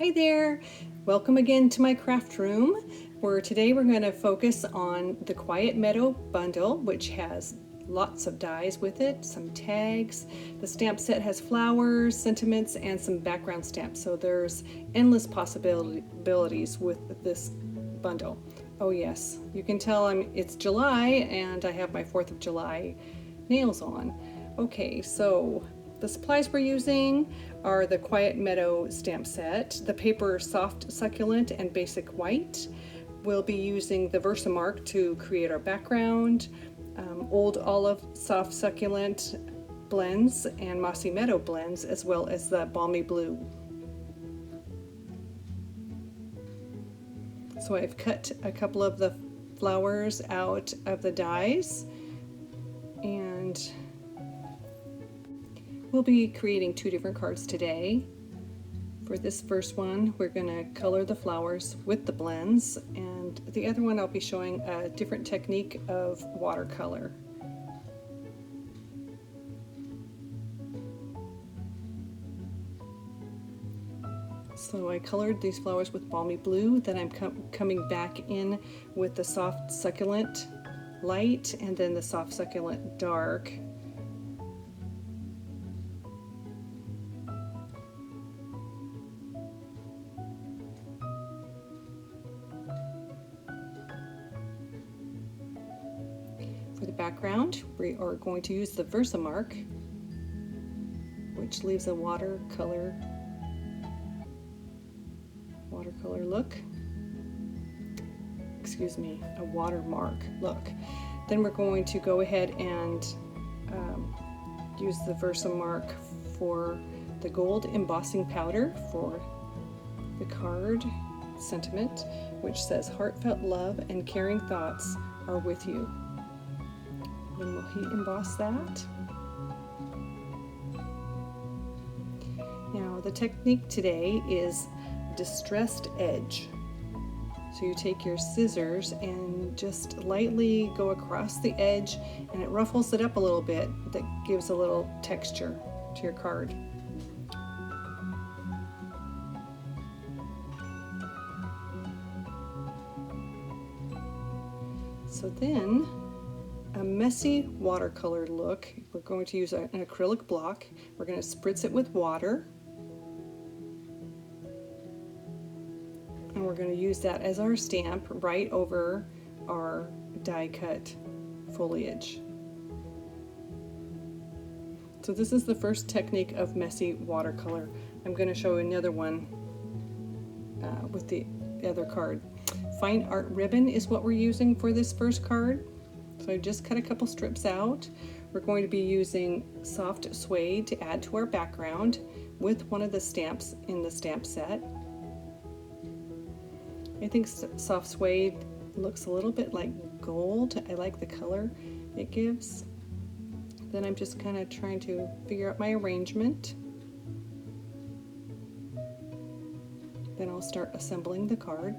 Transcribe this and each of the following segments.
Hi there! Welcome again to my craft room, where today we're going to focus on the Quiet Meadow bundle, which has lots of dies with it, some tags. The stamp set has flowers, sentiments, and some background stamps, so there's endless possibilities with this bundle. Oh yes, you can tell it's July and I have my 4th of July nails on. Okay, so the supplies we're using are the Quiet Meadow stamp set, the paper Soft Succulent and Basic White. We'll be using the Versamark to create our background, Old Olive Soft Succulent blends and Mossy Meadow blends, as well as the Balmy Blue. So I've cut a couple of the flowers out of the dies, and we'll be creating 2 different cards today. For this first one, we're going to color the flowers with the blends, and the other one I'll be showing a different technique of watercolor. So I colored these flowers with Balmy Blue, then I'm coming back in with the Soft Succulent Light and then the Soft Succulent Dark. For the background, we are going to use the Versamark, which leaves a watercolor look. Excuse me, a watermark look. Then we're going to go ahead and use the Versamark for the gold embossing powder for the card sentiment, which says heartfelt love and caring thoughts are with you. Then we'll heat emboss that. Now the technique today is distressed edge. So you take your scissors and just lightly go across the edge, and it ruffles it up a little bit. That gives a little texture to your card. So then, a messy watercolor look, we're going to use an acrylic block. We're going to spritz it with water. And we're going to use that as our stamp right over our die cut foliage. So this is the first technique of messy watercolor. I'm going to show another one with the other card. Fine art ribbon is what we're using for this first card. So I just cut a couple strips out. We're going to be using soft suede to add to our background with one of the stamps in the stamp set. I think soft suede looks a little bit like gold. I like the color it gives. Then I'm just kind of trying to figure out my arrangement. Then I'll start assembling the card.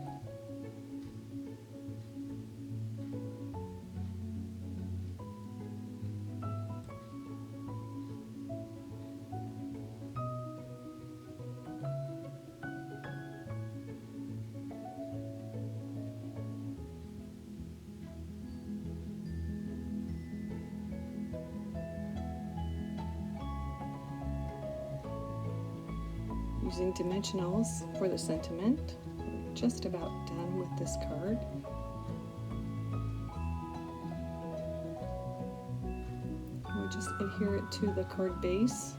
Using dimensionals for the sentiment. We're just about done with this card. We'll just adhere it to the card base.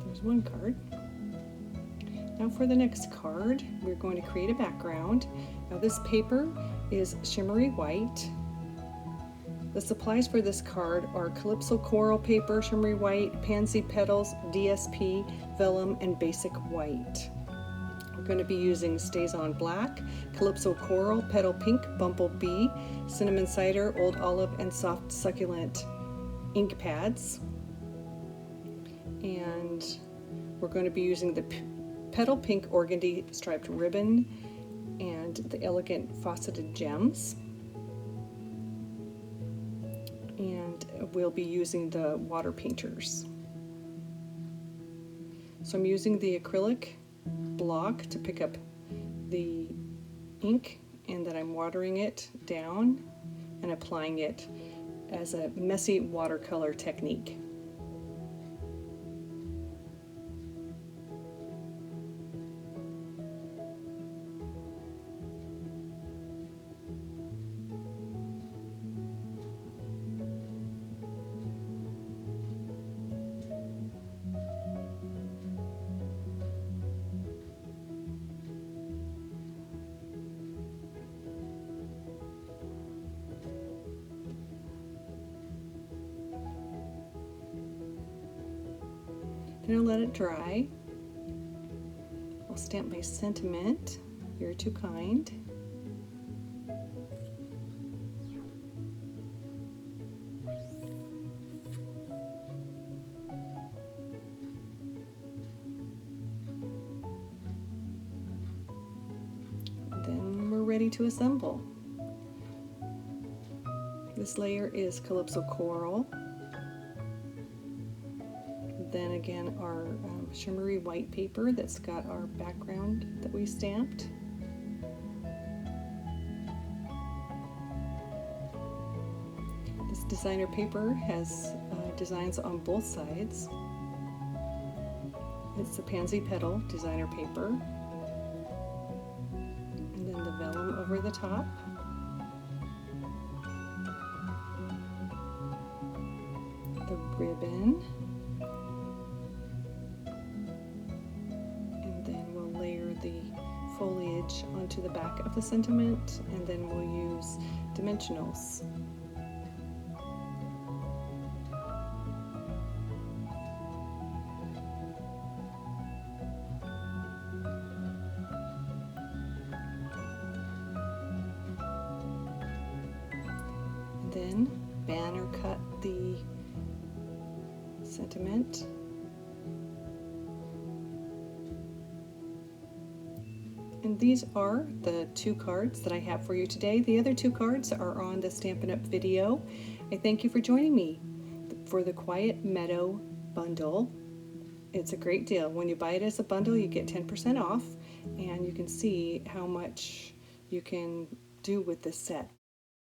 There's one card. Now for the next card, we're going to create a background. Now this paper is shimmery white. The supplies for this card are Calypso Coral paper, shimmery white, pansy petals, DSP, vellum, and basic white. We're going to be using Stays On Black, Calypso Coral, Petal Pink, Bumblebee, Cinnamon Cider, Old Olive, and Soft Succulent ink pads. And we're going to be using the Petal Pink Organdy striped ribbon and the Elegant Faceted Gems. and we'll be using the water painters. So I'm using the acrylic block to pick up the ink, and then I'm watering it down and applying it as a messy watercolor technique. Then I'll let it dry. I'll stamp my sentiment, "You're too kind." Then we're ready to assemble. This layer is Calypso Coral. Then again, our shimmery white paper that's got our background that we stamped. This designer paper has designs on both sides. It's the Pansy Petal designer paper. And then the vellum over the top. The ribbon. The foliage onto the back of the sentiment, and then we'll use dimensionals. And then banner cut the sentiment. And these are the 2 cards that I have for you today. The other 2 cards are on the Stampin' Up! Video. I thank you for joining me for the Quiet Meadow bundle. It's a great deal. When you buy it as a bundle, you get 10% off, and you can see how much you can do with this set.